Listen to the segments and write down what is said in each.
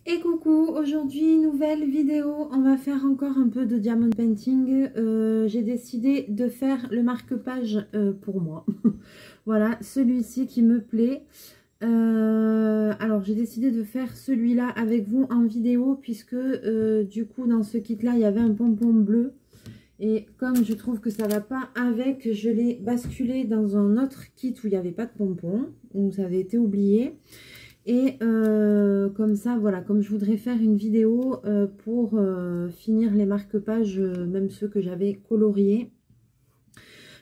Et coucou, aujourd'hui nouvelle vidéo, on va faire encore un peu de diamond painting. J'ai décidé de faire le marque-page pour moi. Voilà, celui-ci qui me plaît. Alors j'ai décidé de faire celui-là avec vous en vidéo puisque du coup dans ce kit-là il y avait un pompon bleu. Et comme je trouve que ça va pas avec, je l'ai basculé dans un autre kit où il n'y avait pas de pompon, où ça avait été oublié. Et comme ça, voilà, comme je voudrais faire une vidéo pour finir les marque-pages, même ceux que j'avais coloriés.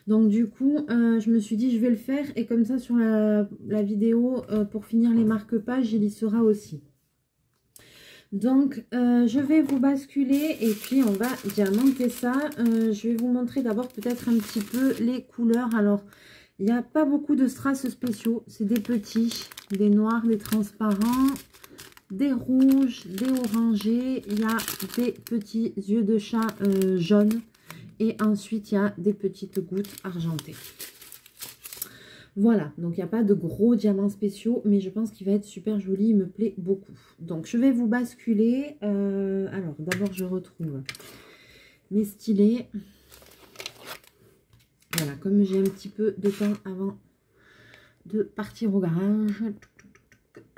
Donc du coup, je me suis dit, je vais le faire. Et comme ça, sur la vidéo, pour finir les marque-pages, il y sera aussi. Donc, je vais vous basculer et puis on va diamanter ça. Je vais vous montrer d'abord peut-être un petit peu les couleurs. Alors, il n'y a pas beaucoup de strass spéciaux. C'est des petits, des noirs, des transparents, des rouges, des orangés. Il y a des petits yeux de chat jaunes. Et ensuite, il y a des petites gouttes argentées. Voilà, donc il n'y a pas de gros diamants spéciaux, mais je pense qu'il va être super joli, il me plaît beaucoup. Donc je vais vous basculer. Alors d'abord je retrouve mes stylets. Voilà, comme j'ai un petit peu de temps avant de partir au garage.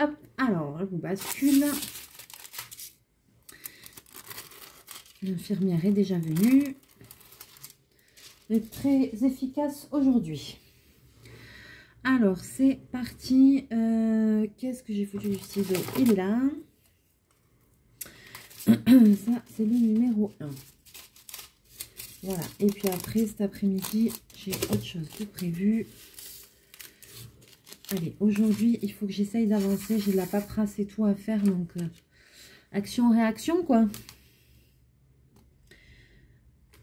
Hop, alors je vous bascule. L'infirmière est déjà venue. C'est très efficace aujourd'hui. Alors, c'est parti. Qu'est-ce que j'ai foutu du stylo? Il est là. Ça, c'est le numéro 1. Voilà. Et puis après, cet après-midi, j'ai autre chose de prévu. Allez, aujourd'hui, il faut que j'essaye d'avancer. J'ai de la paperasse et tout à faire. Donc, action-réaction, quoi.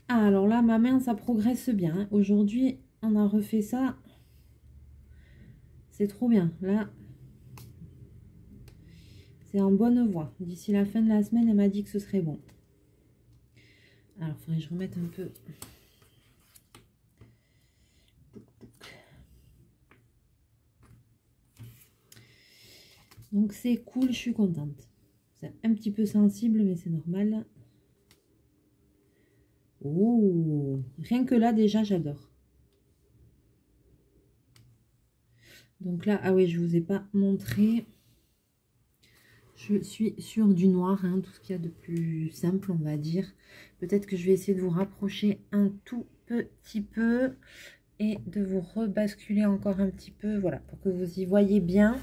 Ah, alors là, ma main, ça progresse bien. Hein. Aujourd'hui, on a refait ça. C'est trop bien. Là, c'est en bonne voie. D'ici la fin de la semaine, elle m'a dit que ce serait bon. Alors, il faudrait que je remette un peu. Donc, c'est cool, je suis contente. C'est un petit peu sensible, mais c'est normal. Oh, rien que là, déjà, j'adore. Donc là, ah oui, je ne vous ai pas montré. Je suis sur du noir, hein, tout ce qu'il y a de plus simple, on va dire. Peut-être que je vais essayer de vous rapprocher un tout petit peu et de vous rebasculer encore un petit peu, voilà, pour que vous y voyez bien.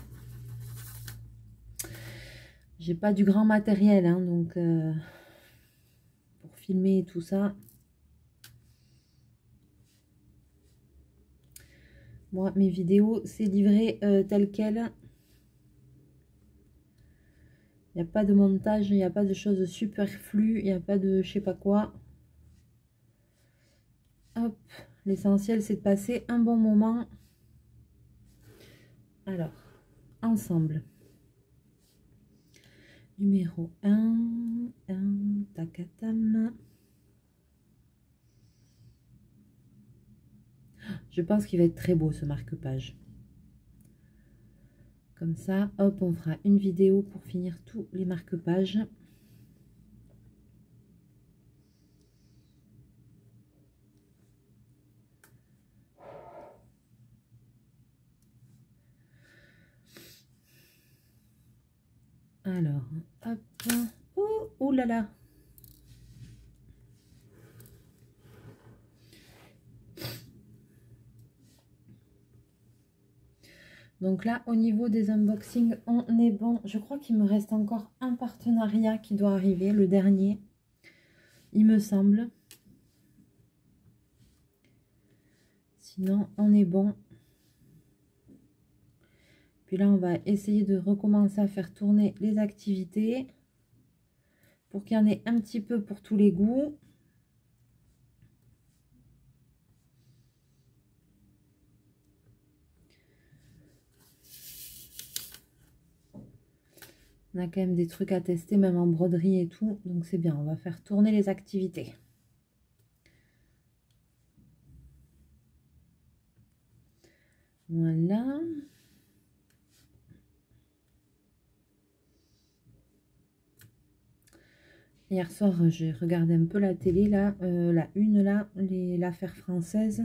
J'ai pas du grand matériel, hein, donc pour filmer tout ça. Moi, mes vidéos, c'est livré tel quel. Il n'y a pas de montage, il n'y a pas de choses superflues, il n'y a pas de je sais pas quoi. Hop, l'essentiel, c'est de passer un bon moment. Alors, ensemble. Numéro 1, takatam. Je pense qu'il va être très beau ce marque-page. Comme ça, hop, on fera une vidéo pour finir tous les marque-pages. Alors, hop. Oh là là. Donc là, au niveau des unboxings, on est bon. Je crois qu'il me reste encore un partenariat qui doit arriver, le dernier, il me semble. Sinon, on est bon. Puis là, on va essayer de recommencer à faire tourner les activités pour qu'il y en ait un petit peu pour tous les goûts. On a quand même des trucs à tester, même en broderie et tout. Donc c'est bien, on va faire tourner les activités. Voilà. Hier soir, j'ai regardé un peu la télé, là, la une, là, l'affaire française.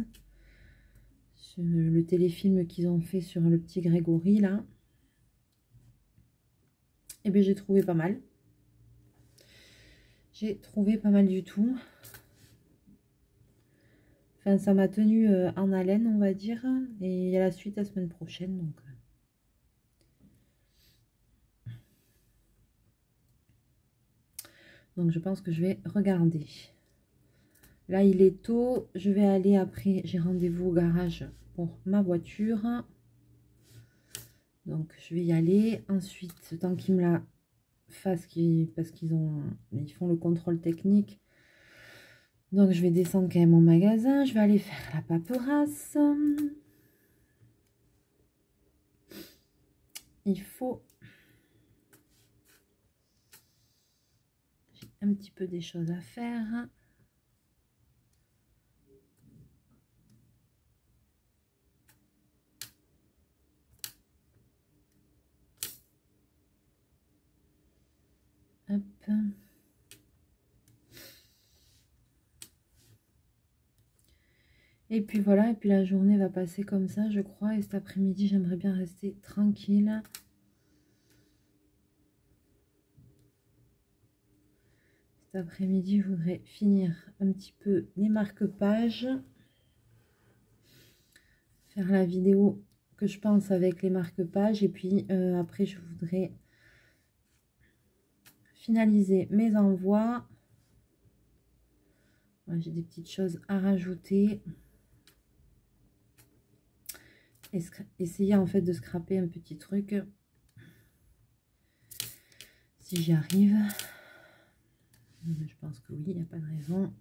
Le téléfilm qu'ils ont fait sur le petit Grégory, là. Et bien, j'ai trouvé pas mal. J'ai trouvé pas mal du tout. Enfin, ça m'a tenu en haleine, on va dire. Et il y a la suite la semaine prochaine, donc... Donc, je pense que je vais regarder. Là, il est tôt. Je vais aller après. J'ai rendez-vous au garage pour ma voiture. Donc, je vais y aller. Ensuite, tant qu'ils me la fassent, parce qu'ils font le contrôle technique. Donc, je vais descendre quand même au magasin. Je vais aller faire la paperasse. Il faut... J'ai un petit peu des choses à faire. Hop. Et puis voilà, et puis la journée va passer comme ça, je crois. Et cet après-midi, j'aimerais bien rester tranquille. Cet après-midi, je voudrais finir un petit peu les marque-pages. Faire la vidéo que je pense avec les marque-pages. Et puis après, je voudrais finaliser mes envois. Ouais, j'ai des petites choses à rajouter. Essayer en fait de scraper un petit truc. Si j'y arrive. Je pense que oui, il n'y a pas de raison.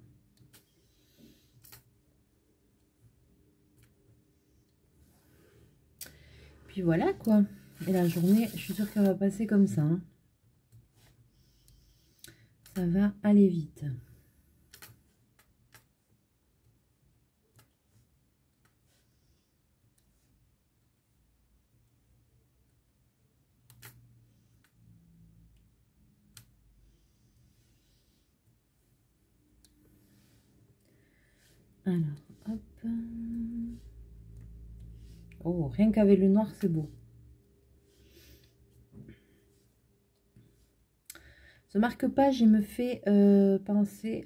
Puis voilà quoi. Et la journée, je suis sûre qu'elle va passer comme ça. Hein. Ça va aller vite. Alors, hop. Oh, rien qu'avec le noir, c'est beau. Ce marque-page, il me fait penser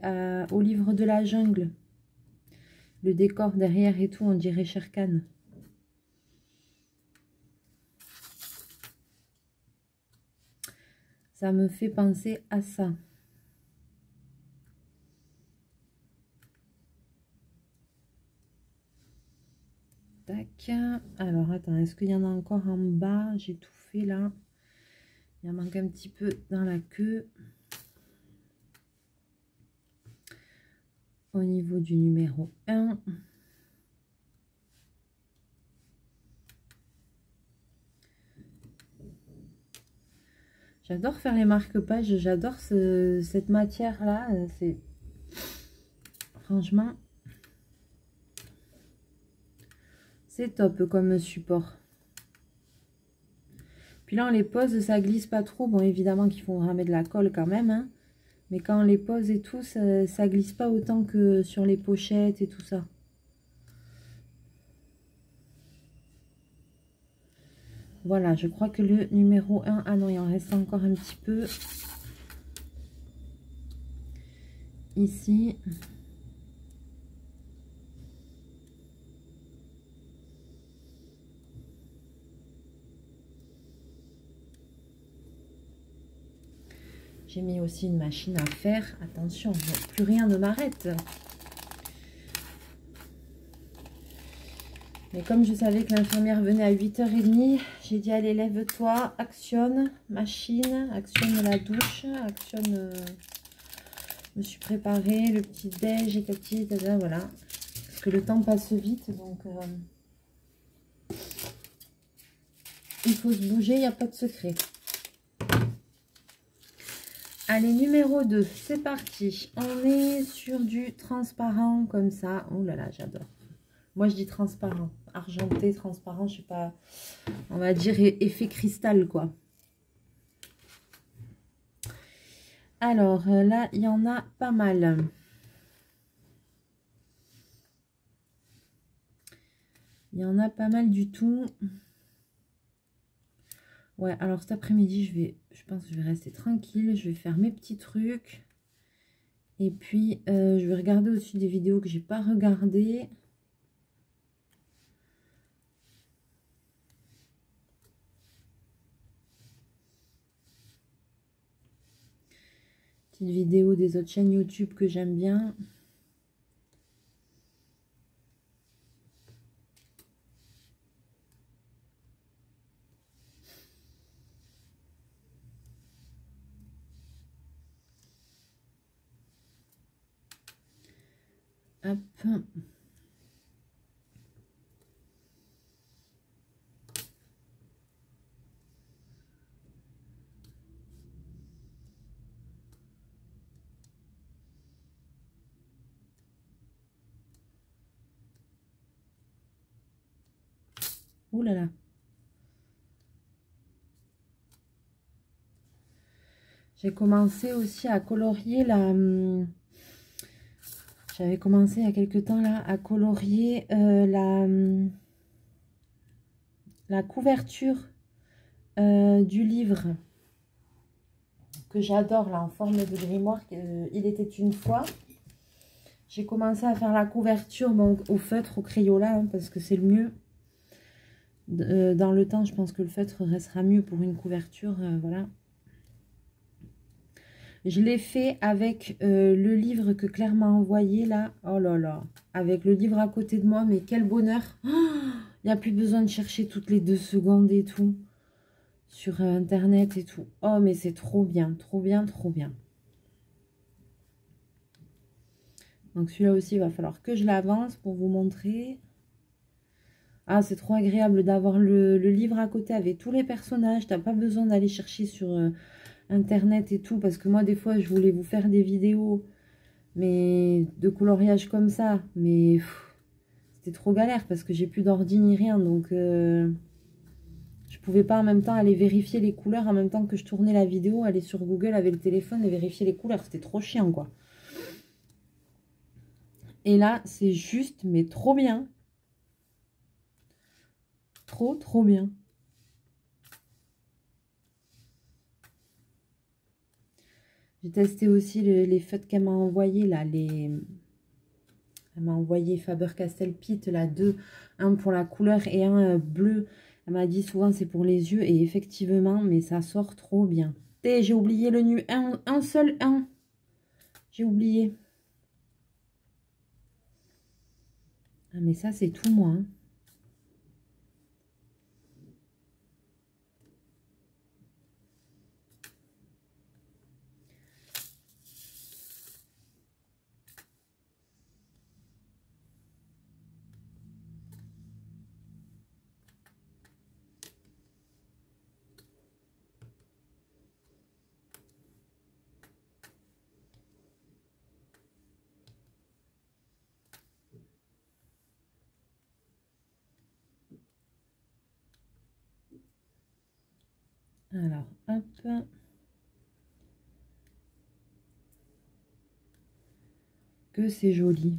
au livre de la jungle. Le décor derrière et tout, on dirait Shere Khan. Ça me fait penser à ça. Tac. Alors, attends, est-ce qu'il y en a encore en bas? J'ai tout fait là. Il en manque un petit peu dans la queue. Au niveau du numéro 1. J'adore faire les marque-pages. J'adore cette matière-là. C'est franchement... C'est top comme support. Puis là, on les pose, ça glisse pas trop. Bon, évidemment qu'il faut mettre de la colle quand même. Hein. Mais quand on les pose et tout, ça glisse pas autant que sur les pochettes et tout ça. Voilà, je crois que le numéro 1... Ah non, il en reste encore un petit peu. Ici. J'ai mis aussi une machine à faire. Attention, plus rien ne m'arrête. Mais comme je savais que l'infirmière venait à 8h30, j'ai dit allez, lève-toi, actionne, machine, actionne la douche, actionne... Je me suis préparée, le petit déj et tati, voilà. Parce que le temps passe vite, donc... il faut se bouger, il n'y a pas de secret. Allez, numéro 2, c'est parti. On est sur du transparent comme ça. Oh là là, j'adore. Moi, je dis transparent. Argenté, transparent, je sais pas. On va dire effet cristal, quoi. Alors, là, il y en a pas mal. Il y en a pas mal du tout. Ouais, alors cet après-midi, je pense que je vais rester tranquille. Je vais faire mes petits trucs. Et puis, je vais regarder aussi des vidéos que j'ai pas regardées. Petite vidéo des autres chaînes YouTube que j'aime bien. Hop. Ouh là là. J'ai commencé aussi à colorier la... J'avais commencé il y a quelques temps là à colorier la couverture du livre que j'adore là en forme de grimoire. Il était une fois. J'ai commencé à faire la couverture bon, au feutre, au crayola hein, parce que c'est le mieux. Dans le temps, je pense que le feutre restera mieux pour une couverture. Voilà. Je l'ai fait avec le livre que Claire m'a envoyé là. Oh là là. Avec le livre à côté de moi. Mais quel bonheur. Il n'y a plus besoin de chercher toutes les 2 secondes et tout. Sur Internet et tout. Oh mais c'est trop bien. Trop bien, trop bien. Donc celui-là aussi, il va falloir que je l'avance pour vous montrer. Ah, c'est trop agréable d'avoir le livre à côté avec tous les personnages. T'as pas besoin d'aller chercher sur Internet et tout. Parce que moi, des fois, je voulais vous faire des vidéos mais de coloriage comme ça. Mais c'était trop galère parce que j'ai plus d'ordi ni rien. Donc, je pouvais pas en même temps aller vérifier les couleurs en même temps que je tournais la vidéo. Aller sur Google avec le téléphone et vérifier les couleurs. C'était trop chiant, quoi. Et là, c'est juste, mais trop bien. Trop, trop bien. J'ai testé aussi les feutres qu'elle m'a envoyé là. Elle m'a envoyé Faber-Castell Pitt, là, 2. Un pour la couleur et un bleu. Elle m'a dit souvent c'est pour les yeux. Et effectivement, mais ça sort trop bien. Et j'ai oublié le nu. Un seul 1. J'ai oublié. Ah, mais ça, c'est tout moi. Hein. Alors, hop. Que c'est joli.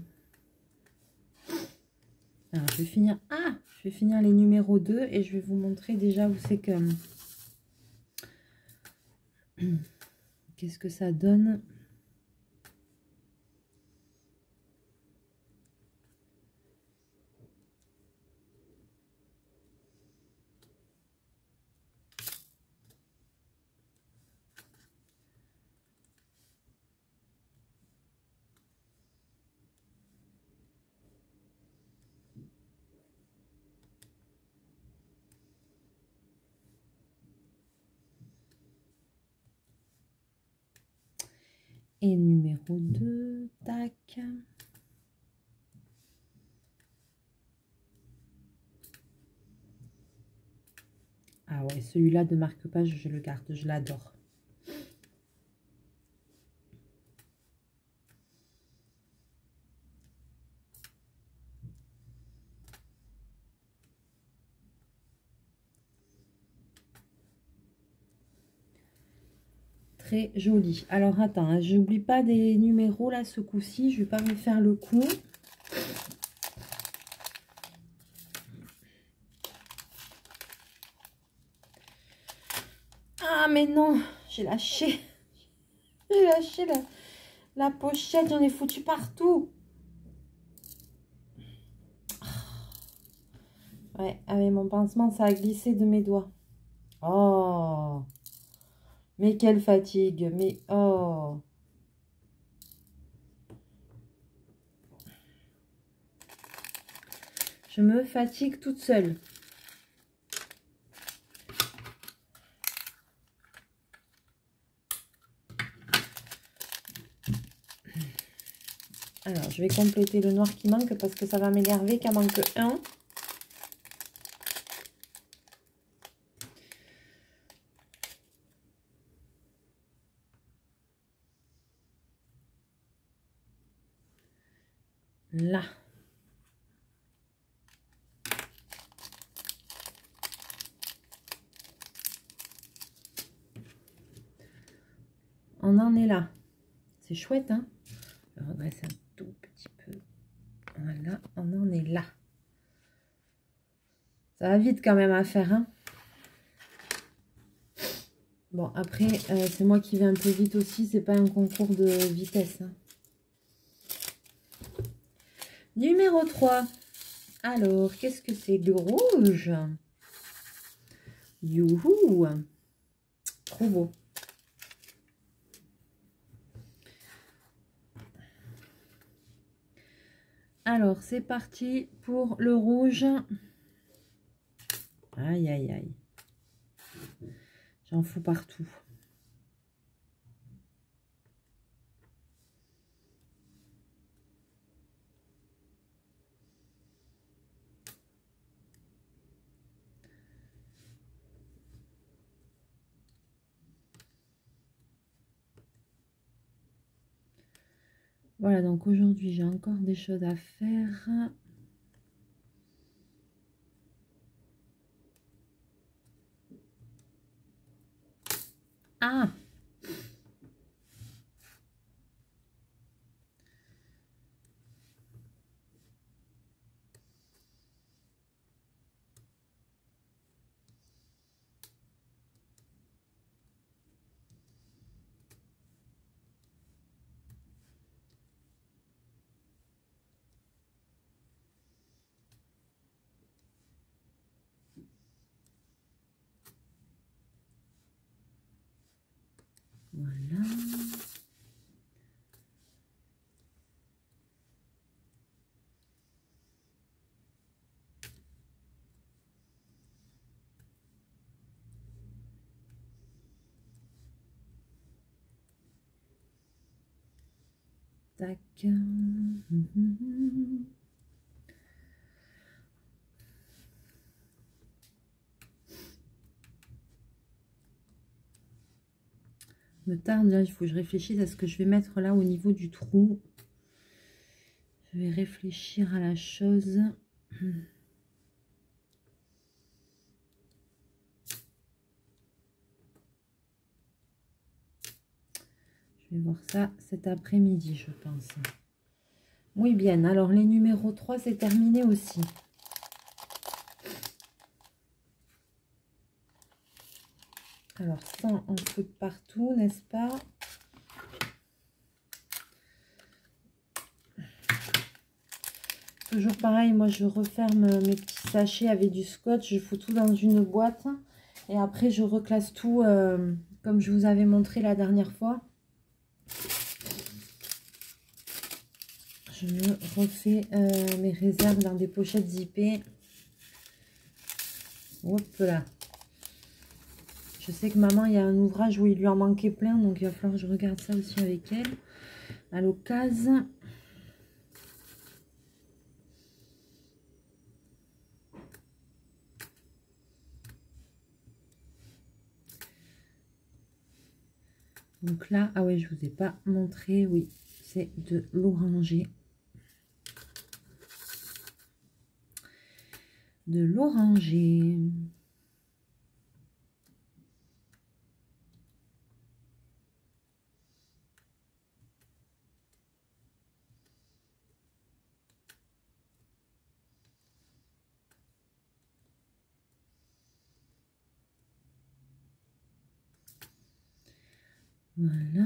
Alors, je vais finir... Ah! Je vais finir les numéros 2 et je vais vous montrer déjà où c'est que... Qu'est-ce que ça donne? Et numéro 2, tac. Ah ouais, celui-là de marque-page, je le garde, je l'adore. très joli. Alors attends, hein, j'oublie pas des numéros là ce coup-ci, je vais pas me faire le coup. Ah mais non, j'ai lâché. J'ai lâché la pochette, j'en ai foutu partout. Ouais, avec mon pansement, ça a glissé de mes doigts. Oh, mais quelle fatigue, mais oh. Je me fatigue toute seule. Alors, je vais compléter le noir qui manque parce que ça va m'énerver qu'il en manque un. Là. On en est là. C'est chouette, hein? Je redresse un tout petit peu. Voilà, on en est là. Ça va vite quand même à faire, hein? Bon, après, c'est moi qui vais un peu vite aussi. C'est pas un concours de vitesse, hein. Numéro 3. Alors, qu'est-ce que c'est? Le rouge. Youhou! Trop beau. Alors, c'est parti pour le rouge. Aïe, aïe, aïe. J'en fous partout. Voilà, donc aujourd'hui, j'ai encore des choses à faire. Ah! Voilà. Tac. Me tarde, là, il faut que je réfléchisse à ce que je vais mettre là au niveau du trou. Je vais réfléchir à la chose. Je vais voir ça cet après-midi, je pense. Oui, bien. Alors, les numéros 3, c'est terminé aussi. Alors, ça, on fout partout, n'est-ce pas? Toujours pareil, moi, je referme mes petits sachets avec du scotch. Je fous tout dans une boîte. Et après, je reclasse tout comme je vous avais montré la dernière fois. Je me refais mes réserves dans des pochettes zippées. Hop là. Je sais que maman, il y a un ouvrage où il lui en manquait plein. Donc, il va falloir que je regarde ça aussi avec elle. À l'occasion. Donc là, ah ouais, je vous ai pas montré. Oui, c'est de l'oranger. De l'oranger. Voilà.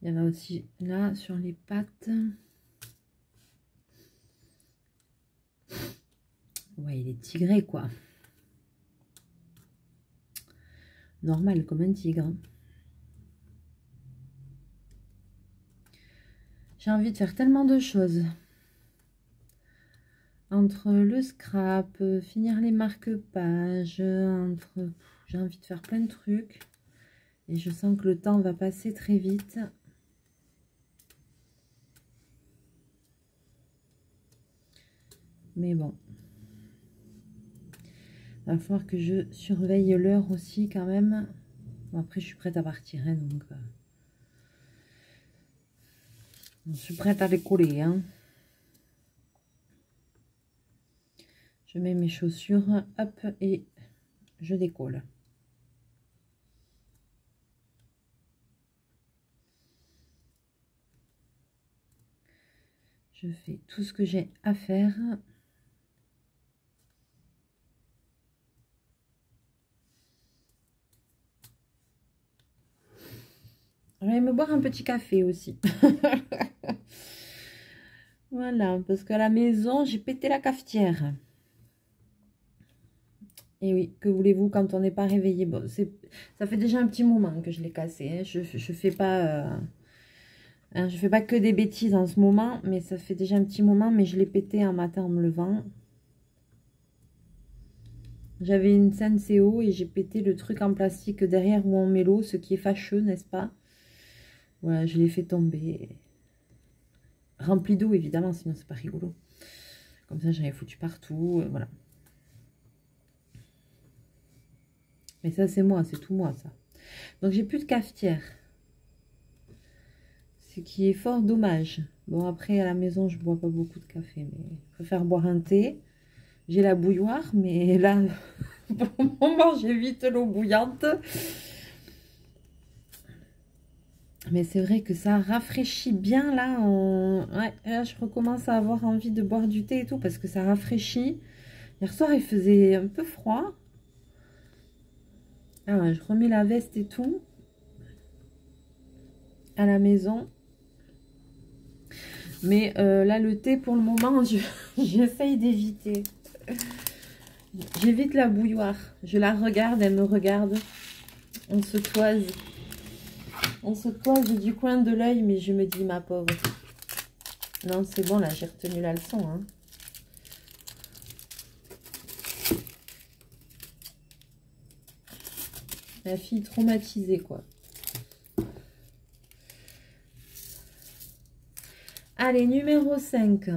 Il y en a aussi là sur les pattes. Ouais, il est tigré quoi. Normal comme un tigre. J'ai envie de faire tellement de choses. Entre le scrap, finir les marque-pages, j'ai envie de faire plein de trucs. Et je sens que le temps va passer très vite. Mais bon. Il va falloir que je surveille l'heure aussi quand même. Bon, après, je suis prête à partir. Hein, donc, je suis prête à décoller. Hein. Je mets mes chaussures. Hop, et je décolle. Je fais tout ce que j'ai à faire. Je vais me boire un petit café aussi. Voilà, parce qu'à la maison, j'ai pété la cafetière. Et oui, que voulez-vous quand on n'est pas réveillé? Bon, ça fait déjà un petit moment que je l'ai cassé. Hein. Je fais pas, hein, je fais pas que des bêtises en ce moment, mais ça fait déjà un petit moment. Mais je l'ai pété un matin en me levant. J'avais une Senseo et j'ai pété le truc en plastique derrière où on met l'eau, ce qui est fâcheux, n'est-ce pas? Voilà, je l'ai fait tomber. Rempli d'eau, évidemment, sinon c'est pas rigolo. Comme ça, j'avais foutu partout, voilà. Mais ça, c'est moi, c'est tout moi, ça. Donc, j'ai plus de cafetière. Ce qui est fort dommage. Bon, après, à la maison, je bois pas beaucoup de café, mais je préfère boire un thé. J'ai la bouilloire, mais là, pour le moment, j'évite l'eau bouillante. Mais c'est vrai que ça rafraîchit bien, là. Ouais, là, je recommence à avoir envie de boire du thé et tout, parce que ça rafraîchit. Hier soir, il faisait un peu froid. Ah, je remets la veste et tout à la maison. Mais là, le thé, pour le moment, j'essaye d'éviter. J'évite la bouilloire. Je la regarde, elle me regarde. On se toise. On se toise du coin de l'œil, mais je me dis, ma pauvre. Non, c'est bon, là, j'ai retenu la leçon. Hein. La fille traumatisée, quoi. Allez, numéro 5.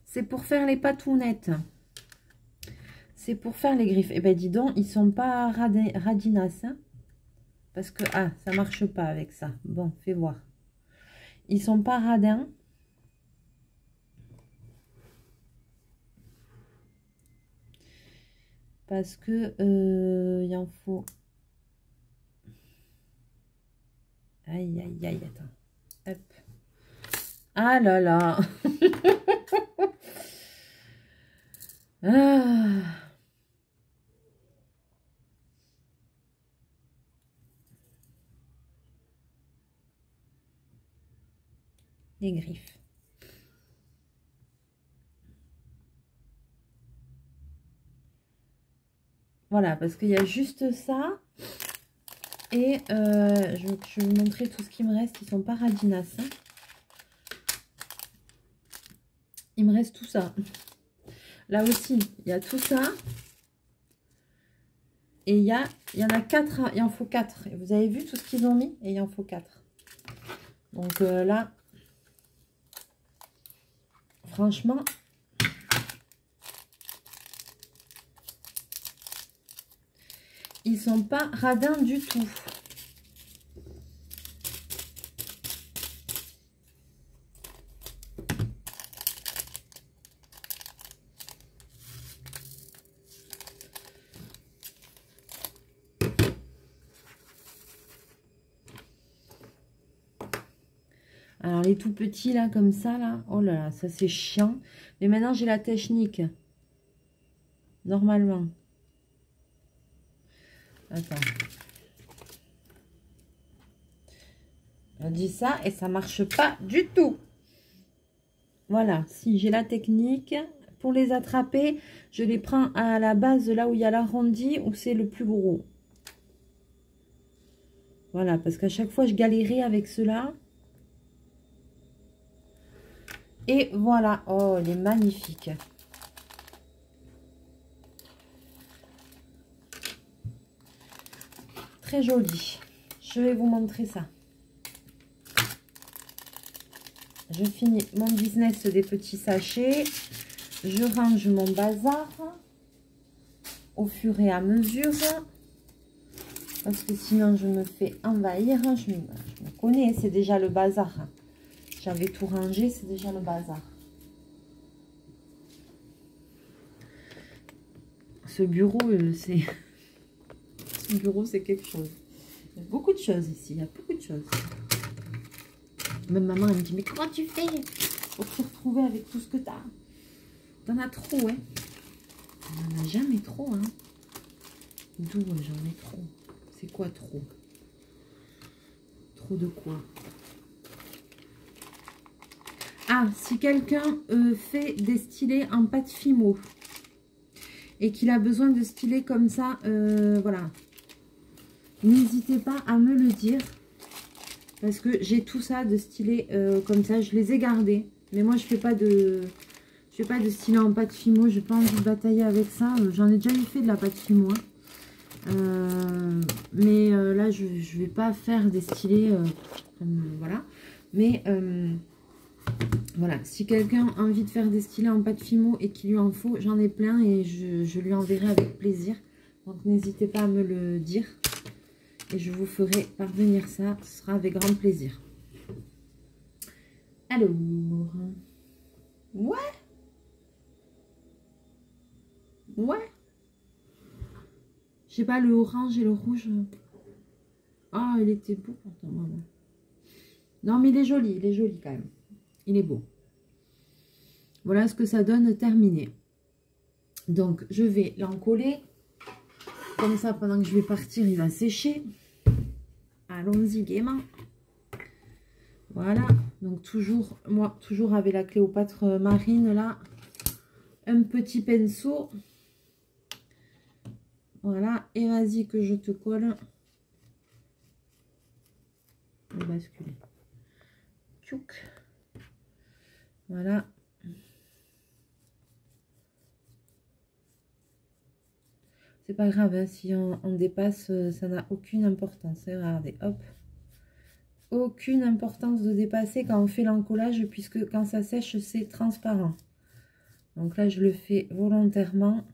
C'est pour faire les patounettes. C'est pour faire les griffes. Eh ben, dis donc, ils sont pas radinas. Hein, parce que, ah, ça marche pas avec ça. Bon, fais voir. Ils sont pas radins. Parce que, il en faut... Aïe, aïe, aïe, attends. Hop. Ah là là. Ah. Les griffes. Voilà, parce qu'il y a juste ça. Et je vais vous montrer tout ce qui me reste. Ils sont pas radinas. Hein. Il me reste tout ça. Là aussi, il y a tout ça. Et il y en a 4. Il en faut 4. Et vous avez vu tout ce qu'ils ont mis? Et il en faut 4. Donc là, franchement, ils sont pas radins du tout. les tout petits là, comme ça là. Oh là là, ça c'est chiant. Mais maintenant j'ai la technique. Normalement. Attends. On dit ça et ça marche pas du tout. Voilà, si j'ai la technique. Pour les attraper, je les prends à la base, là où il y a l'arrondi, où c'est le plus gros. Voilà, parce qu'à chaque fois, je galérais avec cela. Et voilà. Oh, il est magnifique. Très joli. Je vais vous montrer ça. Je finis mon business des petits sachets. Je range mon bazar au fur et à mesure. Parce que sinon, je me fais envahir. Je me connais, c'est déjà le bazar. J'avais tout rangé, c'est déjà le bazar. Ce bureau, c'est... Ce bureau, c'est quelque chose. Il y a beaucoup de choses ici. Il y a beaucoup de choses. Même maman, elle me dit, mais comment tu fais pour te retrouver avec tout ce que tu as? T'en as trop, hein? On n'en a jamais trop, hein? D'où j'en ai trop? C'est quoi trop? Trop de quoi? Ah, si quelqu'un fait des stylés en pâte Fimo et qu'il a besoin de stylés comme ça, voilà. N'hésitez pas à me le dire. Parce que j'ai tout ça de stylés comme ça. Je les ai gardés. Mais moi, je fais pas de stylé en pâte Fimo. J'ai pas envie de batailler avec ça. J'en ai déjà eu fait de la pâte Fimo. Mais là, je vais pas faire des stylés voilà. Mais voilà, si quelqu'un a envie de faire des stylés en pâte Fimo et qu'il lui en faut, j'en ai plein et je lui enverrai avec plaisir. Donc n'hésitez pas à me le dire et je vous ferai parvenir ça. Ce sera avec grand plaisir. Alors, ouais. Je sais pas, le orange et le rouge. Ah, il était beau pourtant, maman. Non, mais il est joli quand même. Il est beau. Voilà ce que ça donne terminé. Donc, je vais l'encoller. Comme ça, pendant que je vais partir, il va sécher. Allons-y gaiement. Voilà. Donc, toujours, moi, toujours avec la Cléopâtre marine, là. Un petit pinceau. Voilà. Et vas-y que je te colle. Je vais basculer. Tchouk. Voilà. C'est pas grave, hein, si on dépasse, ça n'a aucune importance. Regardez, hop. Aucune importance de dépasser quand on fait l'encollage, puisque quand ça sèche, c'est transparent. Donc là, je le fais volontairement.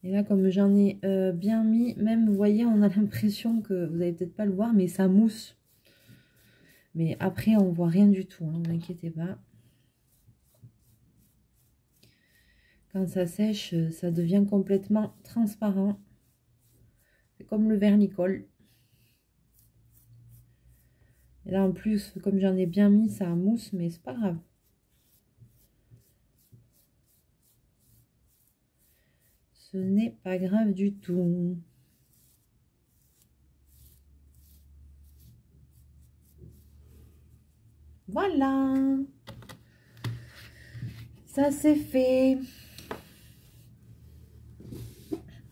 Et là, comme j'en ai bien mis, même, vous voyez, on a l'impression que, vous n'allez peut-être pas le voir, mais ça mousse. Mais après, on voit rien du tout, hein, ne vous inquiétez pas. Quand ça sèche, ça devient complètement transparent. C'est comme le vernicole. Et là, en plus, comme j'en ai bien mis, ça mousse, mais c'est pas grave. Ce n'est pas grave du tout. Voilà. Ça, c'est fait.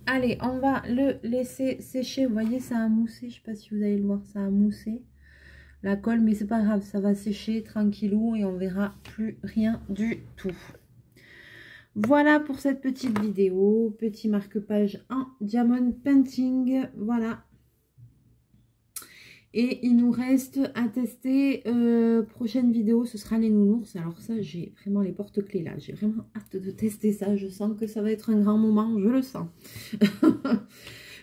Allez, on va le laisser sécher. Vous voyez, ça a moussé. Je ne sais pas si vous allez le voir, ça a moussé. La colle, mais c'est pas grave. Ça va sécher tranquillou et on verra plus rien du tout. Voilà pour cette petite vidéo. Petit marque-page en diamond painting. Voilà. Et il nous reste à tester, prochaine vidéo, ce sera les nounours. Alors ça, j'ai vraiment les porte-clés là. J'ai vraiment hâte de tester ça. Je sens que ça va être un grand moment, je le sens.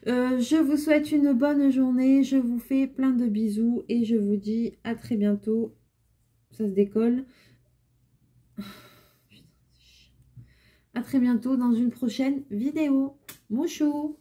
Je vous souhaite une bonne journée. Je vous fais plein de bisous et je vous dis à très bientôt. Ça se décolle. À très bientôt dans une prochaine vidéo. Mouchou!